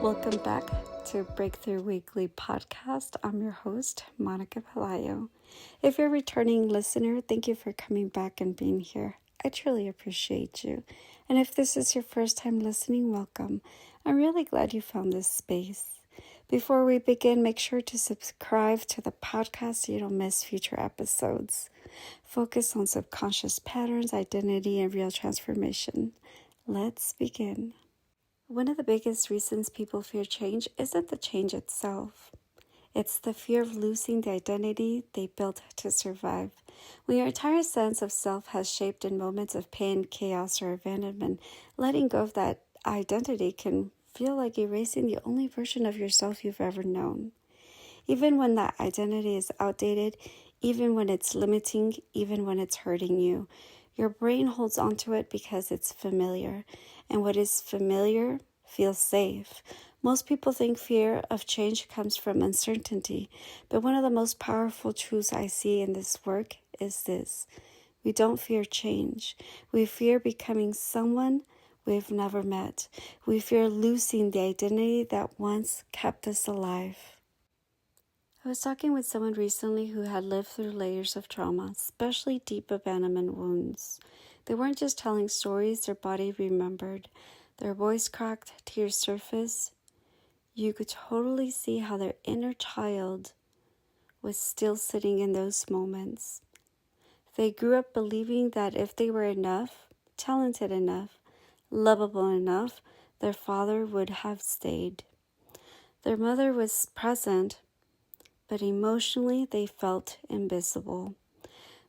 Welcome back to Breakthrough Weekly Podcast. I'm your host, Monica Pelayo. If you're a returning listener, thank you for coming back and being here. I truly appreciate you. And if this is your first time listening, welcome. I'm really glad you found this space. Before we begin, make sure to subscribe to the podcast so you don't miss future episodes. Focus on subconscious patterns, identity, and real transformation. Let's begin. One of the biggest reasons people fear change isn't the change itself. It's the fear of losing the identity they built to survive. When your entire sense of self has shaped in moments of pain, chaos, or abandonment, letting go of that identity can feel like erasing the only version of yourself you've ever known. Even when that identity is outdated, even when it's limiting, even when it's hurting you, your brain holds onto it because it's familiar. And what is familiar feels safe. Most people think fear of change comes from uncertainty, but one of the most powerful truths I see in this work is this. We don't fear change. We fear becoming someone we've never met. We fear losing the identity that once kept us alive. I was talking with someone recently who had lived through layers of trauma, especially deep abandonment wounds. They weren't just telling stories, their body remembered. Their voice cracked, tears surfaced. You could totally see how their inner child was still sitting in those moments. They grew up believing that if they were enough, talented enough, lovable enough, their father would have stayed. Their mother was present, but emotionally they felt invisible.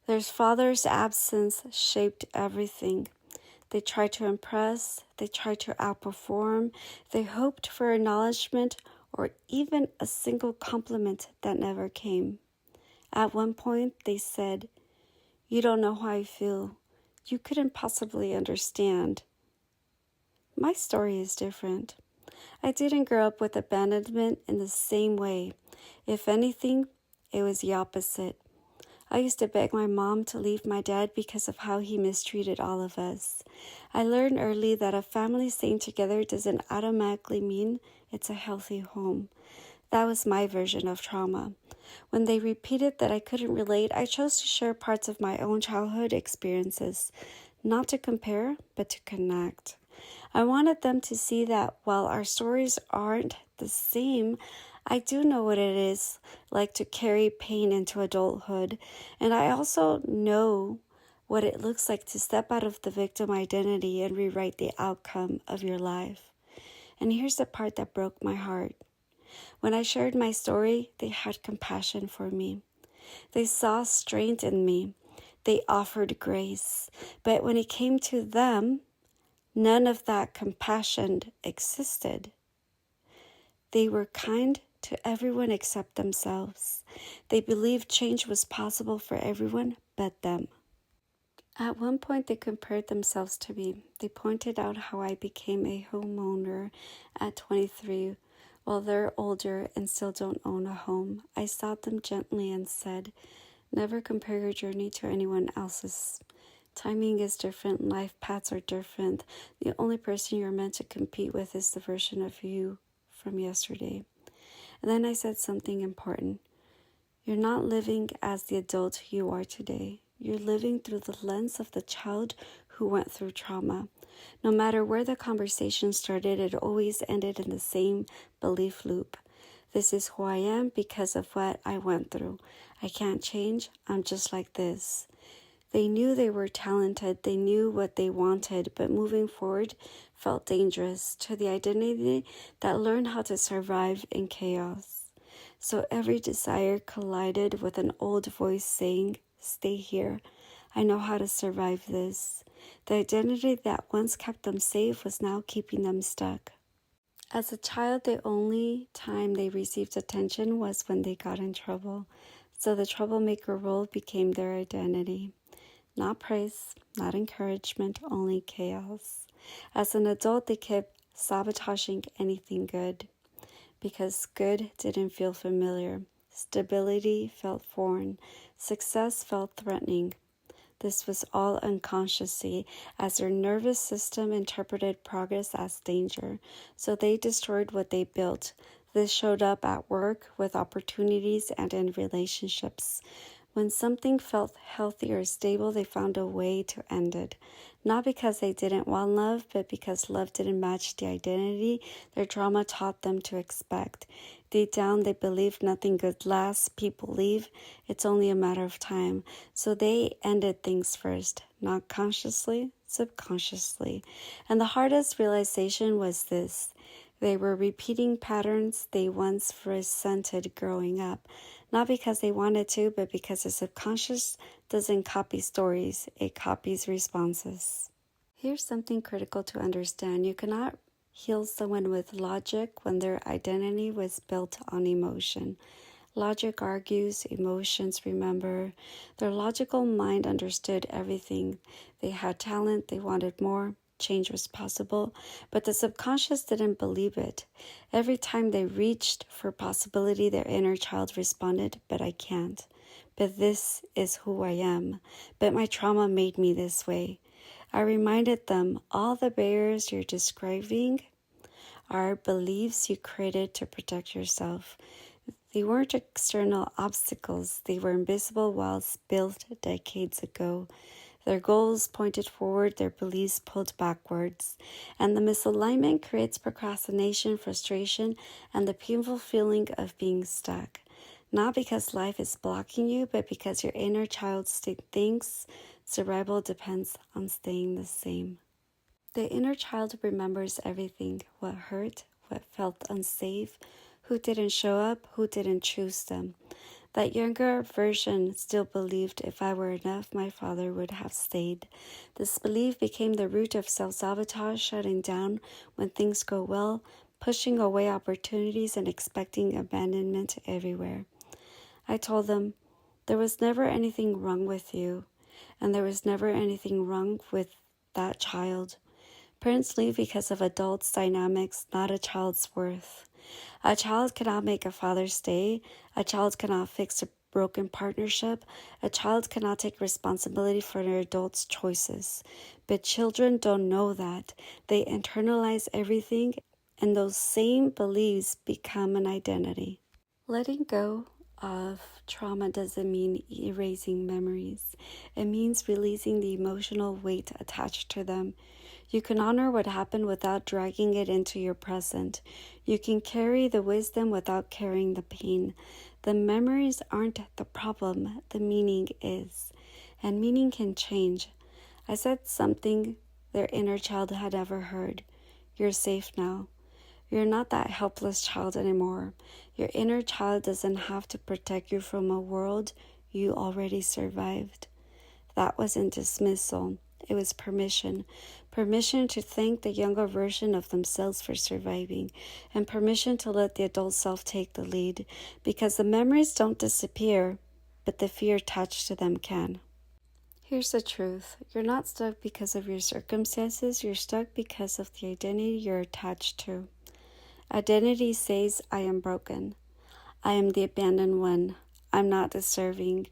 Their father's absence shaped everything. They tried to impress, they tried to outperform, they hoped for acknowledgement or even a single compliment that never came. At one point they said, "You don't know how I feel. You couldn't possibly understand." My story is different. I didn't grow up with abandonment in the same way. If anything, it was the opposite. I used to beg my mom to leave my dad because of how he mistreated all of us. I learned early that a family staying together doesn't automatically mean it's a healthy home. That was my version of trauma. When they repeated that I couldn't relate, I chose to share parts of my own childhood experiences, not to compare, but to connect. I wanted them to see that while our stories aren't the same, I do know what it is like to carry pain into adulthood, and I also know what it looks like to step out of the victim identity and rewrite the outcome of your life. And here's the part that broke my heart. When I shared my story, they had compassion for me. They saw strength in me. They offered grace. But when it came to them, none of that compassion existed. They were kind to everyone except themselves. They believed change was possible for everyone but them. At one point, they compared themselves to me. They pointed out how I became a homeowner at 23 while they're older and still don't own a home. I stopped them gently and said, "Never compare your journey to anyone else's. Timing is different, life paths are different. The only person you're meant to compete with is the version of you from yesterday." And then I said something important. You're not living as the adult you are today. You're living through the lens of the child who went through trauma. No matter where the conversation started, it always ended in the same belief loop. This is who I am because of what I went through. I can't change. I'm just like this. They knew they were talented, they knew what they wanted, but moving forward felt dangerous to the identity that learned how to survive in chaos. So every desire collided with an old voice saying, "Stay here. I know how to survive this." The identity that once kept them safe was now keeping them stuck. As a child, the only time they received attention was when they got in trouble. So the troublemaker role became their identity. Not praise, not encouragement, only chaos. As an adult, they kept sabotaging anything good because good didn't feel familiar. Stability felt foreign. Success felt threatening. This was all unconsciously, as their nervous system interpreted progress as danger, so they destroyed what they built. This showed up at work, with opportunities, and in relationships. When something felt healthy or stable, they found a way to end it. Not because they didn't want love, but because love didn't match the identity their trauma taught them to expect. Deep down, they believed nothing good lasts. People leave. It's only a matter of time. So they ended things first, not consciously, subconsciously. And the hardest realization was this. They were repeating patterns they once resented growing up, not because they wanted to, but because the subconscious doesn't copy stories, it copies responses. Here's something critical to understand. You cannot heal someone with logic when their identity was built on emotion. Logic argues, emotions remember. Their logical mind understood everything. They had talent, they wanted more. Change was possible, but the subconscious didn't believe it. Every time they reached for possibility, their inner child responded, but I can't. But this is who I am. But my trauma made me this way. I reminded them all the barriers you're describing are beliefs you created to protect yourself. They weren't external obstacles. They were invisible walls built decades ago. Their goals pointed forward, their beliefs pulled backwards. And the misalignment creates procrastination, frustration, and the painful feeling of being stuck. Not because life is blocking you, but because your inner child thinks survival depends on staying the same. The inner child remembers everything, what hurt, what felt unsafe, who didn't show up, who didn't choose them. That younger version still believed if I were enough, my father would have stayed. This belief became the root of self-sabotage, shutting down when things go well, pushing away opportunities, and expecting abandonment everywhere. I told them, there was never anything wrong with you, and there was never anything wrong with that child. Parents leave because of adults' dynamics, not a child's worth. A child cannot make a father stay. A child cannot fix a broken partnership. A child cannot take responsibility for their adult's choices. But children don't know that. They internalize everything, and those same beliefs become an identity. Letting go of trauma doesn't mean erasing memories. It means releasing the emotional weight attached to them. You can honor what happened without dragging it into your present. You can carry the wisdom without carrying the pain. The memories aren't the problem, the meaning is. And meaning can change. I said something their inner child had ever heard. You're safe now. You're not that helpless child anymore. Your inner child doesn't have to protect you from a world you already survived. That wasn't dismissal. It was permission. Permission to thank the younger version of themselves for surviving, and permission to let the adult self take the lead, because the memories don't disappear, but the fear attached to them can. Here's the truth. You're not stuck because of your circumstances. You're stuck because of the identity you're attached to. Identity says, I am broken. I am the abandoned one. I'm not deserving.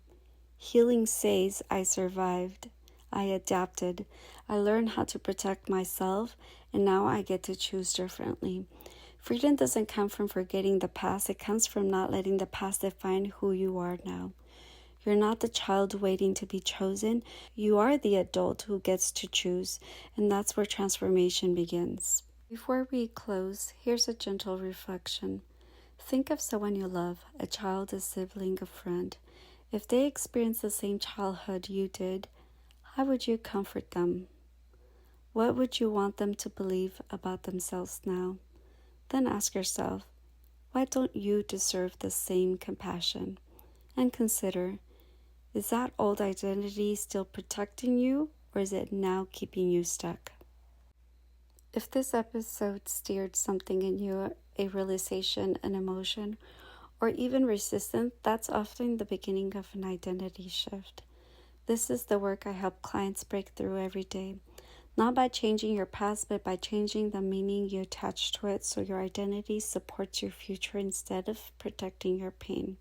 Healing says, I survived. I adapted. I learned how to protect myself, and now I get to choose differently. Freedom doesn't come from forgetting the past. It comes from not letting the past define who you are now. You're not the child waiting to be chosen. You are the adult who gets to choose, and that's where transformation begins. Before we close, here's a gentle reflection. Think of someone you love, a child, a sibling, a friend. If they experienced the same childhood you did, how would you comfort them? What would you want them to believe about themselves now? Then ask yourself, why don't you deserve the same compassion? And consider, is that old identity still protecting you, or is it now keeping you stuck? If this episode stirred something in you, a realization, an emotion, or even resistance, that's often the beginning of an identity shift. This is the work I help clients break through every day. Not by changing your past, but by changing the meaning you attach to it so your identity supports your future instead of protecting your pain.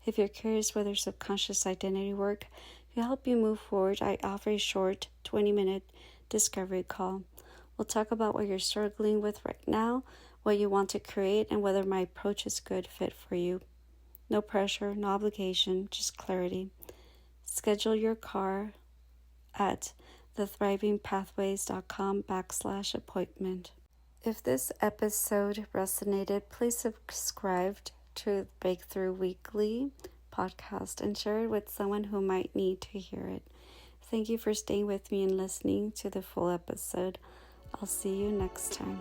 If you're curious whether subconscious identity work, To help you move forward, I offer a short 20-minute discovery call. We'll talk about what you're struggling with right now, what you want to create, and whether my approach is a good fit for you. No pressure, no obligation, just clarity. Schedule your call at thethrivingpathways.com/appointment. If this episode resonated, please subscribe to Breakthrough Weekly podcast and share it with someone who might need to hear it. Thank you for staying with me and listening to the full episode. I'll see you next time.